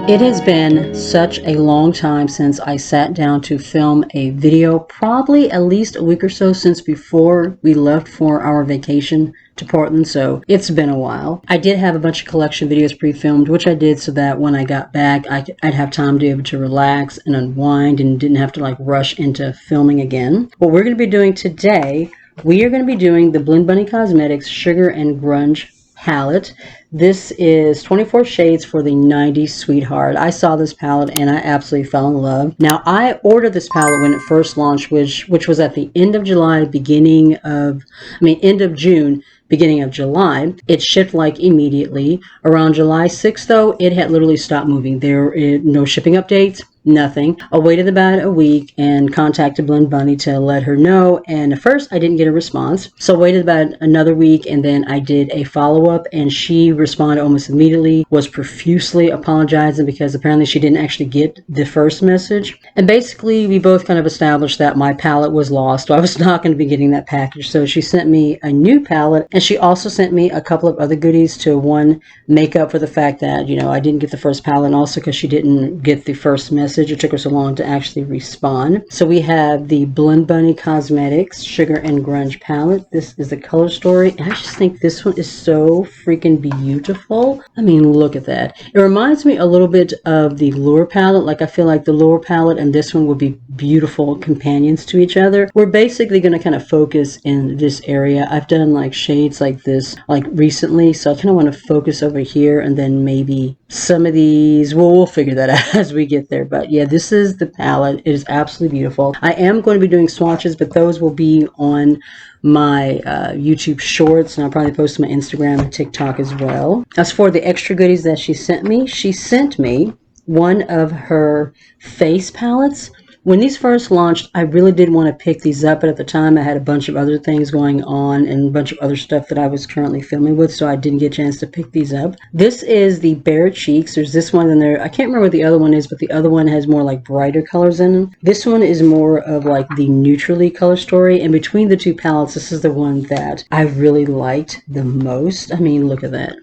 It has been such a long time since I sat down to film a video, probably at least a week or so since before we left for our vacation to Portland, so it's been a while. I did have a bunch of collection videos pre-filmed, which I did so that when I got back, I'd have time to be able to relax and unwind and didn't have to like rush into filming again. What we're going to be doing today, we are going to be doing the Blend Bunny Cosmetics Sugar and Grunge palette. This is 24 shades for the 90s Sweetheart. I saw this palette and I absolutely fell in love. Now, I ordered this palette when it first launched, which was at the end of July, end of June, beginning of July. It shipped like immediately. Around July 6th, though, it had literally stopped moving. There is no shipping updates, nothing. I waited about a week and contacted Blend Bunny to let her know. And at first, I didn't get a response. So I waited about another week and then I did a follow-up and she responded almost immediately, was profusely apologizing because apparently she didn't actually get the first message. And basically, we both kind of established that my palette was lost. So I was not going to be getting that package. So she sent me a new palette. And she also sent me a couple of other goodies to make up for the fact that, I didn't get the first palette and also because she didn't get the first message. It took her so long to actually respond. So we have the Blend Bunny Cosmetics Sugar and Grunge palette. This is the color story. And I just think this one is so freaking beautiful. I mean, look at that. It reminds me a little bit of the Lure palette. Like I feel like the Lure palette and this one would be beautiful companions to each other. We're basically going to kind of focus in this area. I've done like shades like this like recently, so I kind of want to focus over here and then maybe some of these, we'll figure that out as we get there. But yeah, this is the palette. It is absolutely beautiful. I am going to be doing swatches, but those will be on my YouTube shorts, and I'll probably post my Instagram and TikTok as well. As for the extra goodies that she sent me one of her face palettes. When these first launched, I really did want to pick these up, but at the time I had a bunch of other things going on and a bunch of other stuff that I was currently filming with, so I didn't get a chance to pick these up. This is the Bare Cheeks. There's this one in there. I can't remember what the other one is, but the other one has more like brighter colors in them. This one is more of like the neutrally color story, and between the two palettes, this is the one that I really liked the most. I mean, look at that.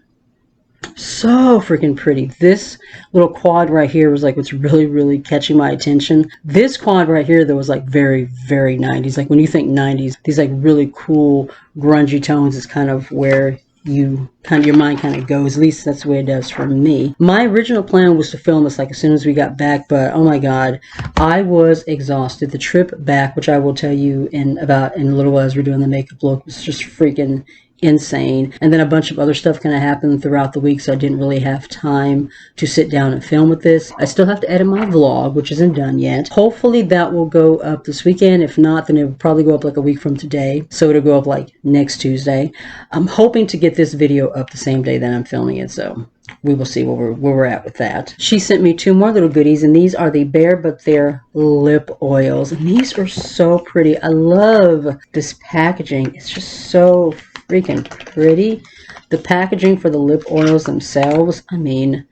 So freaking pretty. This little quad right here was like what's really catching my attention. This quad right here that was like very 90s. Like when you think 90s, these like really cool grungy tones is kind of where your mind kind of goes. At least that's the way it does for me. My original plan was to film this like as soon as we got back, but oh my god, I was exhausted. The trip back, which I will tell you in a little while as we're doing the makeup look, was just freaking insane. And then a bunch of other stuff kind of happened throughout the week, so I didn't really have time to sit down and film with this. I still have to edit my vlog, which isn't done yet. Hopefully that will go up this weekend. If not, then it will probably go up like a week from today, so it'll go up like next Tuesday. I'm hoping to get this video up the same day that I'm filming it, so we will see where we're at with that. She sent me two more little goodies, and these are the Bare But There lip oils, and these are so pretty. I love this packaging. It's just so freaking pretty. The packaging for the lip oils themselves, I mean,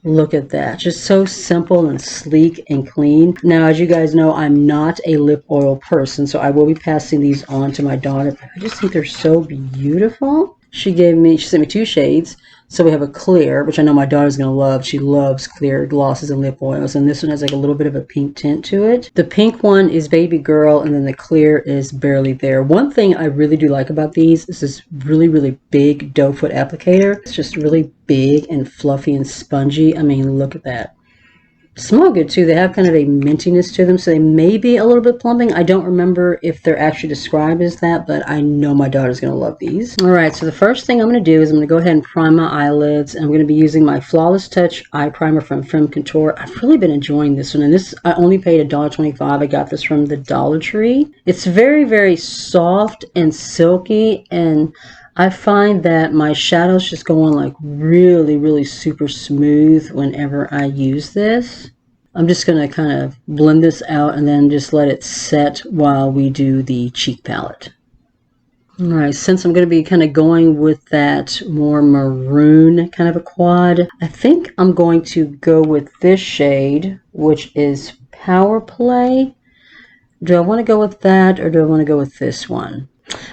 look at that. Just so simple and sleek and clean. Now, as you guys know, I'm not a lip oil person, so I will be passing these on to my daughter, but I just think they're so beautiful. She sent me two shades. So we have a clear, which I know my daughter's going to love. She loves clear glosses and lip oils. And this one has like a little bit of a pink tint to it. The pink one is Baby Girl, and then the clear is Barely There. One thing I really do like about these is this really big doe foot applicator. It's just really big and fluffy and spongy. I mean, look at that. Smell good too. They have kind of a mintiness to them, so they may be a little bit plumping. I don't remember if they're actually described as that, but I know my daughter's going to love these. All right, so the first thing I'm going to do is I'm going to go ahead and prime my eyelids. I'm going to be using my Flawless Touch eye primer from Femme Couture. I've really been enjoying this one, and this I only paid $1.25. I got this from the Dollar Tree. It's very soft and silky, and I find that my shadows just go on like really super smooth whenever I use this. I'm just going to kind of blend this out and then just let it set while we do the cheek palette. All right, since I'm going to be kind of going with that more maroon kind of a quad, I think I'm going to go with this shade, which is Power Play. Do I want to go with that or do I want to go with this one?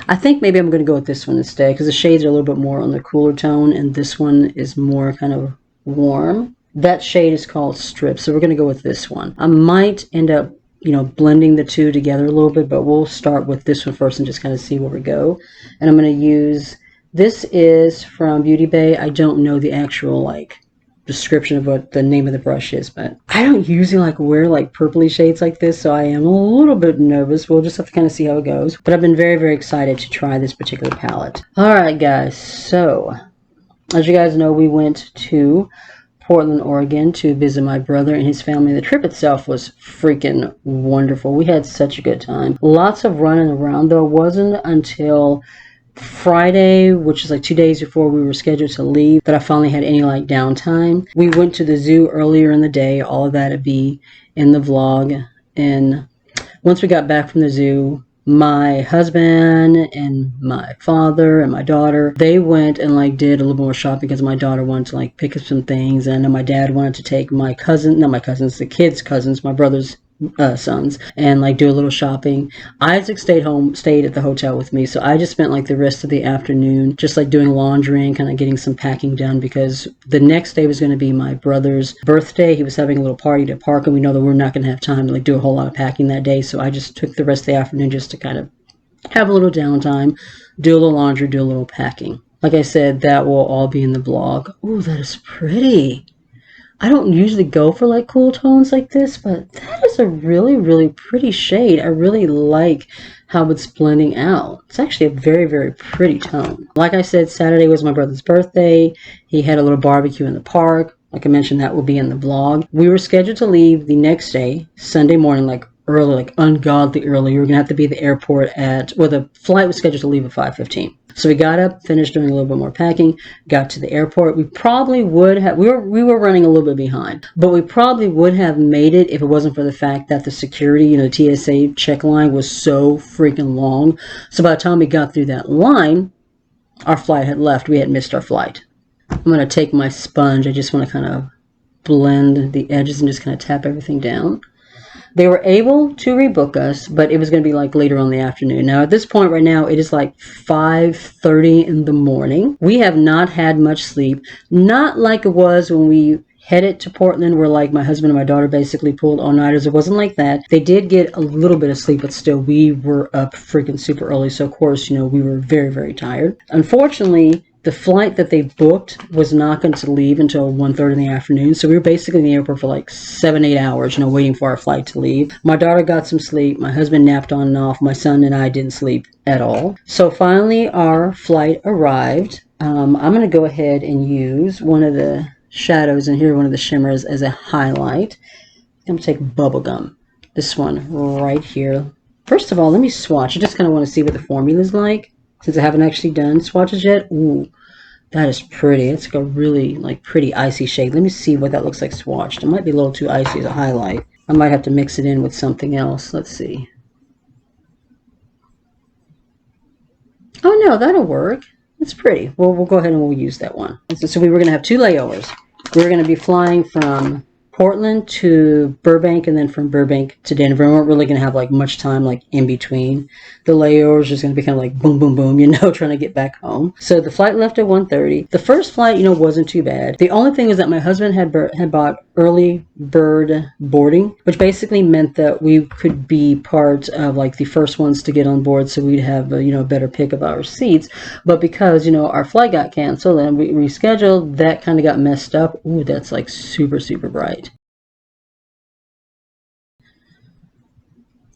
I think maybe I'm going to go with this one instead because the shades are a little bit more on the cooler tone and this one is more kind of warm. That shade is called Strip, so we're going to go with this one. I might end up, you know, blending the two together a little bit, but we'll start with this one first and just kind of see where we go. And I'm going to use, this is from Beauty Bay. I don't know the actual like description of what the name of the brush is, but I don't usually like wear like purpley shades like this, so I am a little bit nervous. We'll just have to kind of see how it goes, but I've been very, very excited to try this particular palette. All right, guys, so as you guys know, we went to Portland, Oregon to visit my brother and his family. The trip itself was freaking wonderful. We had such a good time. Lots of running around, though. It wasn't until Friday, which is like 2 days before we were scheduled to leave, that I finally had any like downtime. We went to the zoo earlier in the day. All of that would be in the vlog. And once we got back from the zoo, my husband and my father and my daughter, they went and like did a little more shopping because my daughter wanted to like pick up some things, and my dad wanted to take my cousin, not my cousins, the kids' cousins, my brother's sons, and like do a little shopping. Isaac stayed at the hotel with me, so I just spent like the rest of the afternoon just like doing laundry and kind of getting some packing done, because the next day was going to be my brother's birthday. He was having a little party at a park, and we know that we're not going to have time to like do a whole lot of packing that day, so I just took the rest of the afternoon just to kind of have a little downtime, do a little laundry, do a little packing. Like I said, that will all be in the vlog. Oh, that is pretty. I don't usually go for like cool tones like this, but that is a really, really pretty shade. I really like how it's blending out. It's actually a very, very pretty tone. Like I said, Saturday was my brother's birthday. He had a little barbecue in the park. Like I mentioned, that will be in the vlog. We were scheduled to leave the next day, Sunday morning, like early, like ungodly early. We were going to have to be at the airport well, the flight was scheduled to leave at 5:15. So we got up, finished doing a little bit more packing, got to the airport. We probably would have, we were running a little bit behind, but we probably would have made it if it wasn't for the fact that the security, you know, the TSA check line was so freaking long. So by the time we got through that line, our flight had left. We had missed our flight. I'm going to take my sponge. I just want to kind of blend the edges and just kind of tap everything down. They were able to rebook us, but it was going to be like later on in the afternoon. Now, at this point right now, it is like 5:30 in the morning. We have not had much sleep. Not like it was when we headed to Portland, where like my husband and my daughter basically pulled all-nighters. It wasn't like that. They did get a little bit of sleep, but still we were up freaking super early. So, of course, you know, we were very, very tired. Unfortunately, the flight that they booked was not going to leave until 1:30 in the afternoon. So we were basically in the airport for like 7-8 hours, you know, waiting for our flight to leave. My daughter got some sleep. My husband napped on and off. My son and I didn't sleep at all. So finally our flight arrived. I'm going to go ahead and use one of the shadows in here, one of the shimmers, as a highlight. I'm going to take Bubblegum. This one right here. First of all, let me swatch. I just kind of want to see what the formula is like, since I haven't actually done swatches yet. Ooh, that is pretty. It's like a really like pretty icy shade. Let me see what that looks like swatched. It might be a little too icy as a highlight. I might have to mix it in with something else. Let's see. Oh no, that'll work. It's pretty. Well, we'll go ahead and we'll use that one. So we were going to have 2 layovers. We're going to be flying from Portland to Burbank, and then from Burbank to Denver. We weren't really going to have like much time like in between. The layover was just going to be kind of like boom, boom, boom, you know, trying to get back home. So the flight left at 1:30. The first flight, you know, wasn't too bad. The only thing was that my husband had bought early bird boarding, which basically meant that we could be part of like the first ones to get on board, so we'd have a, you know, a better pick of our seats. But because, you know, our flight got canceled and we rescheduled, that kind of got messed up. Ooh, that's like super, super bright.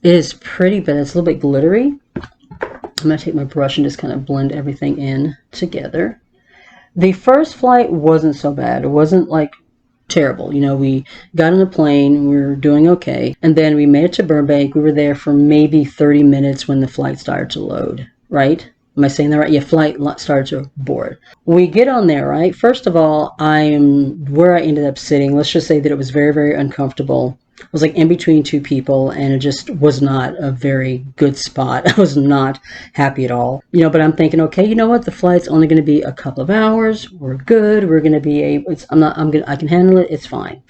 It is pretty, but it's a little bit glittery. I'm going to take my brush and just kind of blend everything in together. The first flight wasn't so bad. It wasn't like terrible. You know, we got on a plane, we were doing okay. And then we made it to Burbank. We were there for maybe 30 minutes when the flight started to load, right? Am I saying that right? Yeah, flight started to board. We get on there, right? First of all, where I ended up sitting, let's just say that it was very, very uncomfortable. It was like in between 2 people, and it just was not a very good spot. I was not happy at all. You know, but I'm thinking, okay, you know what? The flight's only going to be a couple of hours. We're good. We're going to be able, I can handle it. It's fine.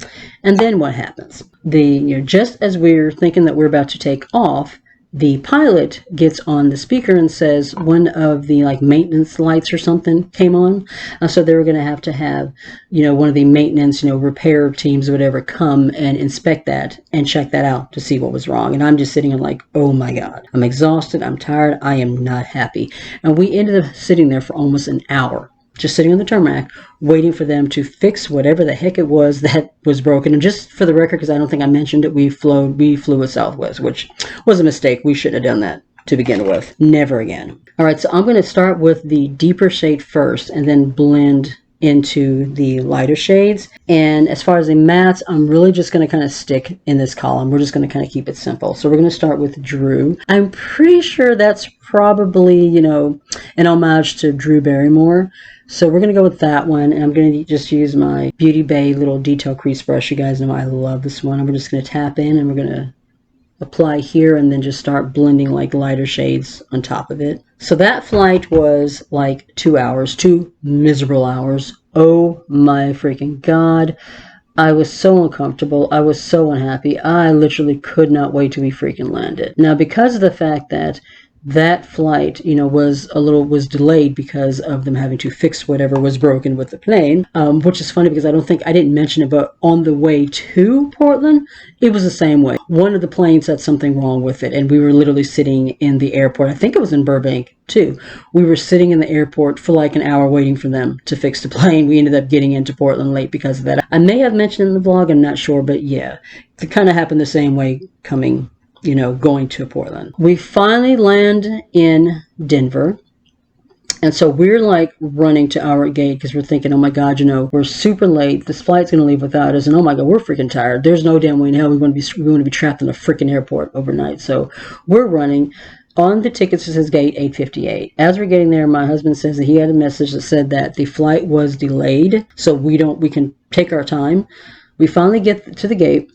And then what happens? You know, just as we're thinking that we're about to take off, the pilot gets on the speaker and says one of the like maintenance lights or something came on. So they were going to have, you know, one of the maintenance, you know, repair teams or whatever come and inspect that and check that out to see what was wrong. And I'm just sitting there like, oh my God, I'm exhausted. I'm tired. I am not happy. And we ended up sitting there for almost an hour, just sitting on the tarmac, waiting for them to fix whatever the heck it was that was broken. And just for the record, because I don't think I mentioned it, we flew with Southwest, which was a mistake. We shouldn't have done that to begin with. Never again. All right, so I'm going to start with the deeper shade first and then blend into the lighter shades. And as far as the mattes, I'm really just going to kind of stick in this column. We're just going to kind of keep it simple. So we're going to start with Drew. I'm pretty sure that's probably, you know, an homage to Drew Barrymore. So we're going to go with that one, and I'm going to just use my Beauty Bay little detail crease brush. You guys know I love this one. I'm just going to tap in, and we're going to apply here and then just start blending like lighter shades on top of it. So that flight was like 2 hours, 2 miserable hours. Oh my freaking God. I was so uncomfortable. I was so unhappy. I literally could not wait till we freaking landed. Now, because of the fact that that flight, you know, was delayed because of them having to fix whatever was broken with the plane, which is funny because I didn't mention it, but on the way to Portland, it was the same way. One of the planes had something wrong with it, and we were literally sitting in the airport. I think it was in Burbank too. We were sitting in the airport for like an hour waiting for them to fix the plane. We ended up getting into Portland late because of that. I may have mentioned in the vlog, I'm not sure, but yeah, it kind of happened the same way coming, you know, going to Portland. We finally land in Denver. And so we're like running to our gate because we're thinking, oh my God, you know, we're super late. This flight's going to leave without us. And oh my God, we're freaking tired. There's no damn way in hell we want to be trapped in a freaking airport overnight. So we're running. On the tickets, it says gate 858. As we're getting there, my husband says that he had a message that said that the flight was delayed. So we can take our time. We finally get to the gate.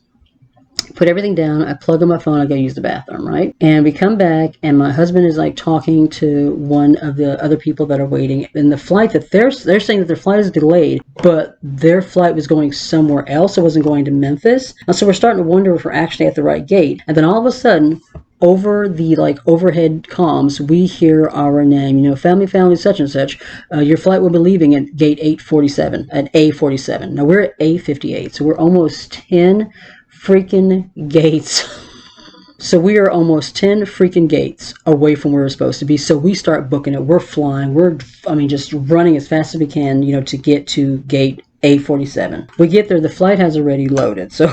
Put everything down. I plug in my phone. I go use the bathroom, right? And we come back, and my husband is like talking to one of the other people that are waiting. And the flight that they're saying that their flight is delayed, but their flight was going somewhere else. It wasn't going to Memphis. And so we're starting to wonder if we're actually at the right gate. And then all of a sudden, over the like overhead comms, we hear our name, you know, family, such and such. Your flight will be leaving at gate 847, at A47. Now we're at A58, so we're almost 10 freaking gates. So we are almost 10 freaking gates away from where we're supposed to be. So we start booking it. We're flying. Just running as fast as we can, you know, to get to gate A47. We get there, the flight has already loaded. So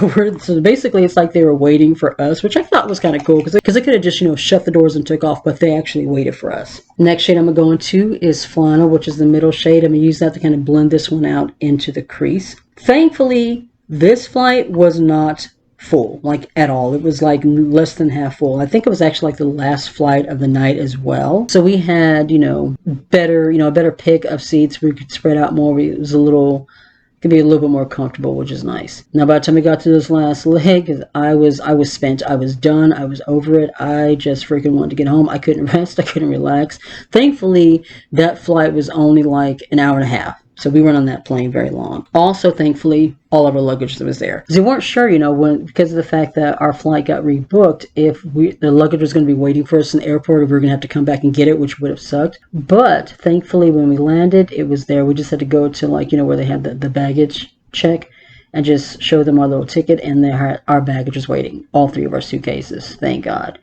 basically it's like they were waiting for us, which I thought was kind of cool because they could have just, you know, shut the doors and took off, but they actually waited for us. Next shade I'm going to go into is Flannel, which is the middle shade. I'm going to use that to kind of blend this one out into the crease. Thankfully, this flight was not full, like at all. It was like less than half full. I think it was actually like the last flight of the night as well. So we had, you know, a better pick of seats. We could spread out more. It was could be a little bit more comfortable, which is nice. Now, by the time we got to this last leg, I was spent. I was done. I was over it. I just freaking wanted to get home. I couldn't rest. I couldn't relax. Thankfully, that flight was only like an hour and a half. So we weren't on that plane very long. Also, thankfully, all of our luggage was there. Because we weren't sure, you know, because of the fact that our flight got rebooked, if the luggage was going to be waiting for us in the airport, or we were going to have to come back and get it, which would have sucked. But thankfully, when we landed, it was there. We just had to go to, like, you know, where they had the baggage check and just show them our little ticket, and our baggage was waiting. All 3 of our suitcases. Thank God.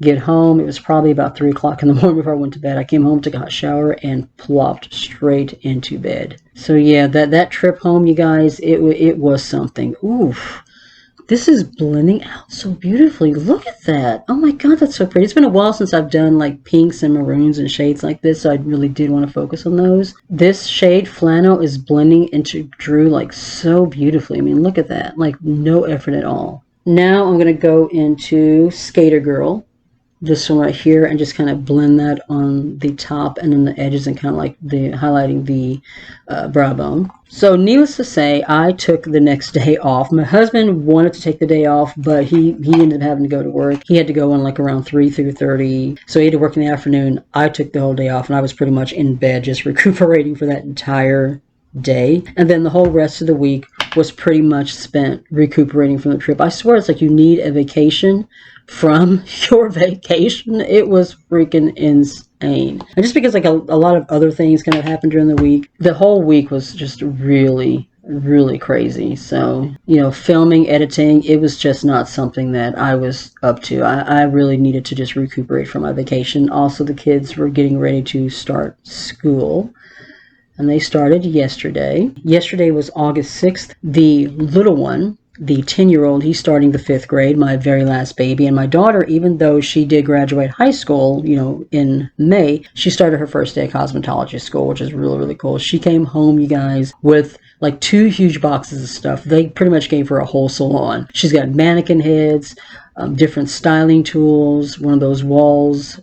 Get home, it was probably about 3 o'clock in the morning before I went to bed. I came home, took a hot shower, and plopped straight into bed. So yeah, that trip home, you guys, it was something. Oof. This is blending out so beautifully. Look at that. Oh my God, that's so pretty. It's been a while since I've done like pinks and maroons and shades like this, so I really did want to focus on those. This shade, Flannel, is blending into Drew like so beautifully. I mean, look at that. Like no effort at all. Now I'm going to go into Skater Girl. This one right here, and just kind of blend that on the top and on the edges, and kind of like highlighting the brow bone. So needless to say, I took the next day off. My husband wanted to take the day off, but he ended up having to go to work. He had to go in like around 3:30, so he had to work in the afternoon. I took the whole day off, and I was pretty much in bed just recuperating for that entire day. And then the whole rest of the week was pretty much spent recuperating from the trip. I swear it's like you need a vacation from your vacation. It was freaking insane. And just because like a lot of other things kind of happened during the week, the whole week was just really crazy. So, you know, filming, editing, it was just not something that I was up to. I really needed to just recuperate from my vacation. Also, the kids were getting ready to start school, and they started yesterday. Yesterday was August 6th. The little one, the 10-year-old, he's starting the 5th grade, my very last baby. And my daughter, even though she did graduate high school, you know, in May, she started her first day of cosmetology school, which is really cool. She came home, you guys, with like 2 huge boxes of stuff. They pretty much gave her a whole salon. She's got mannequin heads, different styling tools, one of those walls,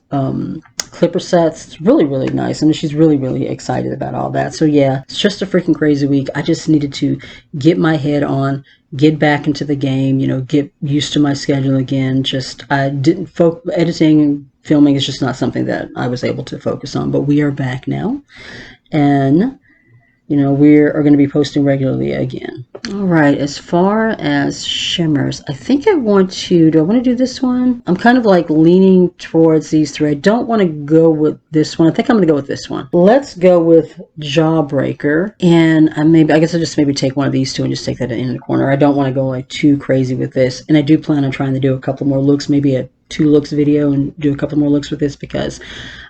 clipper sets. It's really nice, and she's really excited about all that. So yeah, it's just a freaking crazy week. I just needed to get my head on, get back into the game, you know, get used to my schedule again. Just I didn't editing and filming is just not something that I was able to focus on, but we are back now, and you know, we are going to be posting regularly again. All right, as far as shimmers, I think I want to, do I want to do this one? I'm kind of like leaning towards these 3. I don't want to go with this one. I think I'm going to go with this one. Let's go with Jawbreaker. And I guess I'll just maybe take one of these 2 and just take that in the corner. I don't want to go like too crazy with this. And I do plan on trying to do a couple more looks, maybe a 2 looks video and do a couple more looks with this, because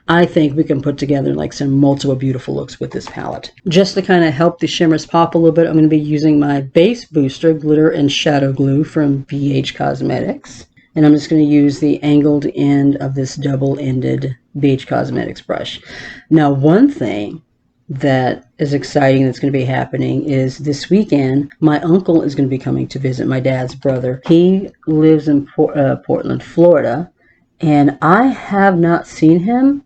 I think we can put together like some multiple beautiful looks with this palette. Just to kind of help the shimmers pop a little bit, I'm going to be using my Base Booster Glitter and Shadow Glue from BH Cosmetics. And I'm just going to use the angled end of this double-ended BH Cosmetics brush. Now, one thing that is exciting that's going to be happening is this weekend, my uncle is going to be coming to visit my dad's brother. He lives in Portland, Florida, and I have not seen him,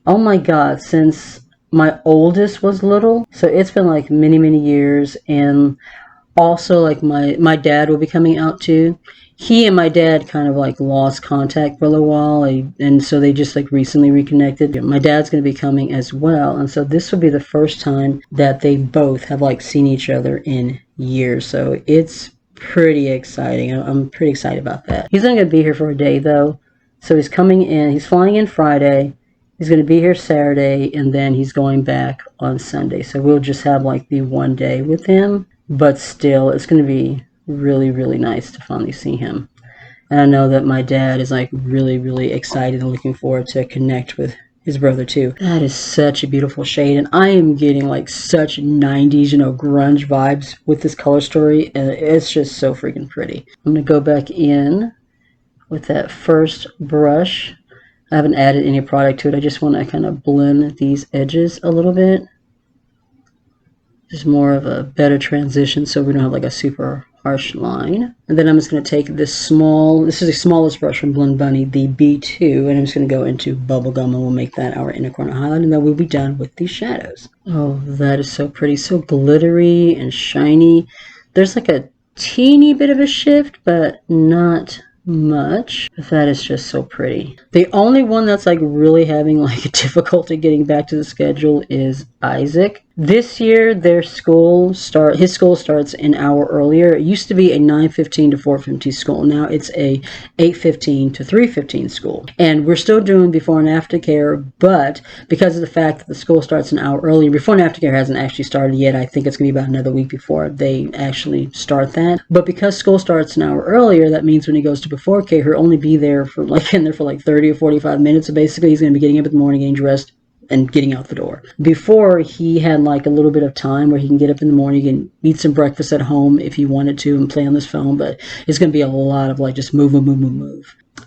oh my god, since my oldest was little. So it's been like many years. And also like my dad will be coming out too. He and my dad kind of like lost contact for a little while, and so they just like recently reconnected. My dad's going to be coming as well, and so this will be the first time that they both have like seen each other in years. So it's pretty exciting. I'm pretty excited about that. He's only going to be here for a day though, so he's coming in. He's flying in Friday. He's going to be here Saturday, and then he's going back on Sunday. So we'll just have like the one day with him, but still it's going to be really nice to finally see him. And I know that my dad is like really excited and looking forward to connect with his brother too. That is such a beautiful shade, and I am getting like such 90s, you know, grunge vibes with this color story, and it's just so freaking pretty. I'm gonna go back in with that first brush. I haven't added any product to it. I just want to kind of blend these edges a little bit. Just more of a better transition so we don't have like a super harsh line. And then I'm just going to take this is the smallest brush from Blend Bunny, the B2, and I'm just going to go into Bubblegum, and we'll make that our inner corner highlight, and then we'll be done with these shadows. Oh, that is so pretty, so glittery and shiny. There's like a teeny bit of a shift, but not much. That is just so pretty. The only one that's like really having like a difficulty getting back to the schedule is Isaac. This year his school starts an hour earlier. It used to be a 9:15 to 4:15 school. Now it's a 8:15 to 3:15 school. And we're still doing before and after care, but because of the fact that the school starts an hour earlier, before and after care hasn't actually started yet. I think it's going to be about another week before they actually start that. But because school starts an hour earlier, that means when he goes to before care, he'll only be there for like in there for like 30 or 45 minutes. So basically he's going to be getting up in the morning, getting dressed, and getting out the door. Before, he had like a little bit of time where he can get up in the morning and eat some breakfast at home if he wanted to and play on this phone, but it's going to be a lot of like just move.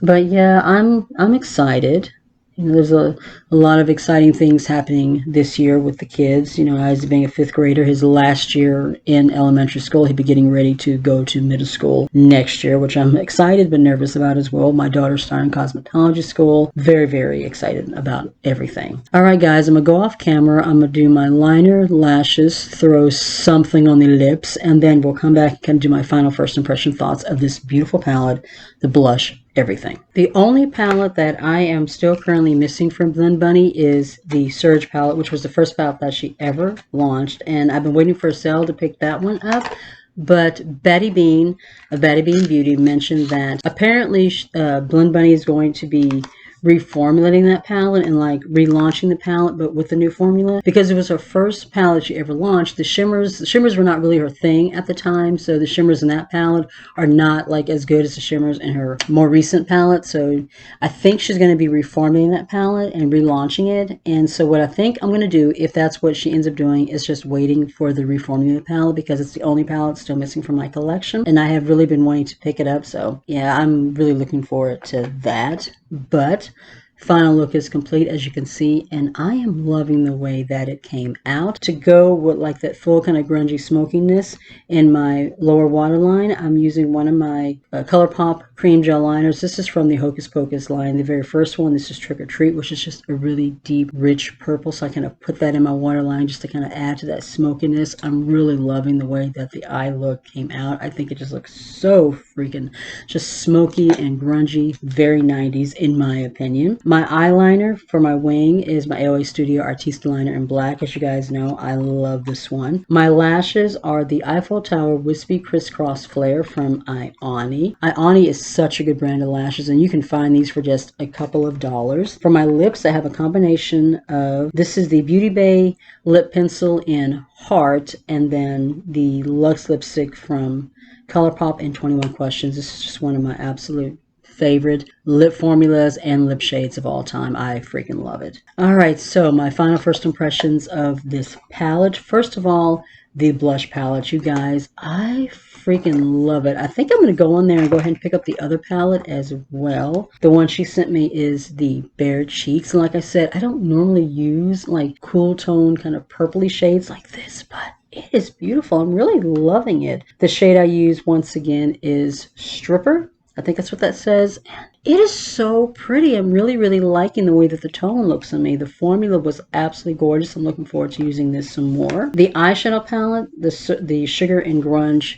But yeah, I'm excited. You know, there's a lot of exciting things happening this year with the kids. You know, Isaac being a 5th grader, his last year in elementary school, he'll be getting ready to go to middle school next year, which I'm excited but nervous about as well. My daughter's starting cosmetology school. Very excited about everything. All right, guys, I'm going to go off camera. I'm going to do my liner, lashes, throw something on the lips, and then we'll come back and do my final first impression thoughts of this beautiful palette, the blush, everything. The only palette that I am still currently missing from Blend Bunny is the Surge palette, which was the first palette that she ever launched, and I've been waiting for a sale to pick that one up, But Betty Bean of Betty Bean Beauty mentioned that apparently Blend Bunny is going to be reformulating that palette and like relaunching the palette, but with the new formula, because it was her first palette she ever launched. The shimmers were not really her thing at the time, so the shimmers in that palette are not like as good as the shimmers in her more recent palette. So I think she's going to be reformulating that palette and relaunching it. And so what I think I'm going to do, if that's what she ends up doing, is just waiting for the reformulated palette, because it's the only palette still missing from my collection, and I have really been wanting to pick it up. So yeah, I'm really looking forward to that. But final look is complete, as you can see, and I am loving the way that it came out. To go with like that full kind of grungy smokiness in my lower waterline, I'm using one of my Colourpop cream gel liners. This is from the Hocus Pocus line, the very first one. This is Trick or Treat, which is just a really deep, rich purple. So I kind of put that in my waterline just to kind of add to that smokiness. I'm really loving the way that the eye look came out. I think it just looks so freaking just smoky and grungy, very 90s in my opinion. My eyeliner for my wing is my AOA Studio Artista liner in black. As you guys know, I love this one. My lashes are the Eiffel Tower Wispy Crisscross Flare from Ioni. Ioni is such a good brand of lashes, and you can find these for just a couple of dollars. For my lips, I have a combination of, this is the Beauty Bay lip pencil in Heart, and then the Luxe lipstick from Colourpop in 21 Questions. This is just one of my absolute favorite lip formulas and lip shades of all time. I freaking love it. All right, so my final first impressions of this palette. First of all, the blush palette, you guys. I freaking love it. I think I'm going to go on there and go ahead and pick up the other palette as well. The one she sent me is the Bare Cheeks. And like I said, I don't normally use like cool tone kind of purpley shades like this, but it is beautiful. I'm really loving it. The shade I use once again is Stripper. I think that's what that says. It is so pretty. I'm really, really liking the way that the tone looks on me. The formula was absolutely gorgeous. I'm looking forward to using this some more. The eyeshadow palette, the Sugar and Grunge,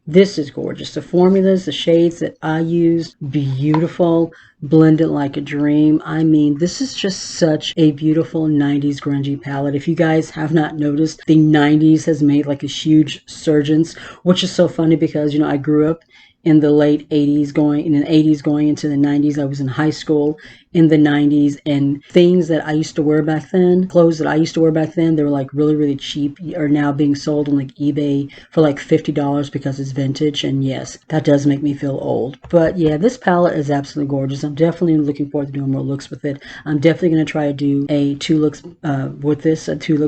this is gorgeous. The formulas, the shades that I use, beautiful, blended like a dream. I mean, this is just such a beautiful 90s grungy palette. If you guys have not noticed, the 90s has made like a huge surgence, which is so funny because, you know, I grew up in the late 80s, in the 80s going into the 90s. I was in high school in the 90s, and things that I used to wear back then, clothes that I used to wear back then, they were like really, really cheap, are now being sold on like eBay for like $50 because it's vintage. And yes, that does make me feel old. But yeah, this palette is absolutely gorgeous. I'm definitely looking forward to doing more looks with it. I'm definitely going to try to do a two looks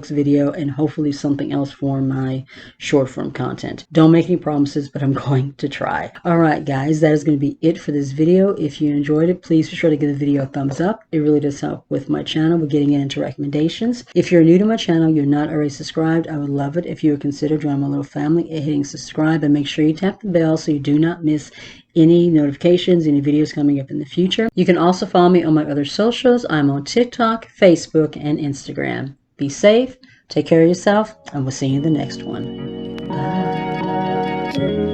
video, and hopefully something else for my short form content. Don't make any promises, but I'm going to try. All right, guys, that is going to be it for this video. If you enjoyed it, please be sure to give the video a thumbs up. It really does help with my channel with getting it into recommendations. If you're new to my channel, you're not already subscribed, I would love it if you would consider joining my little family and hitting subscribe, and make sure you tap the bell so you do not miss any notifications, any videos coming up in the future. You can also follow me on my other socials. I'm on TikTok, Facebook, and Instagram. Be safe, take care of yourself, and we'll see you in the next one. Bye.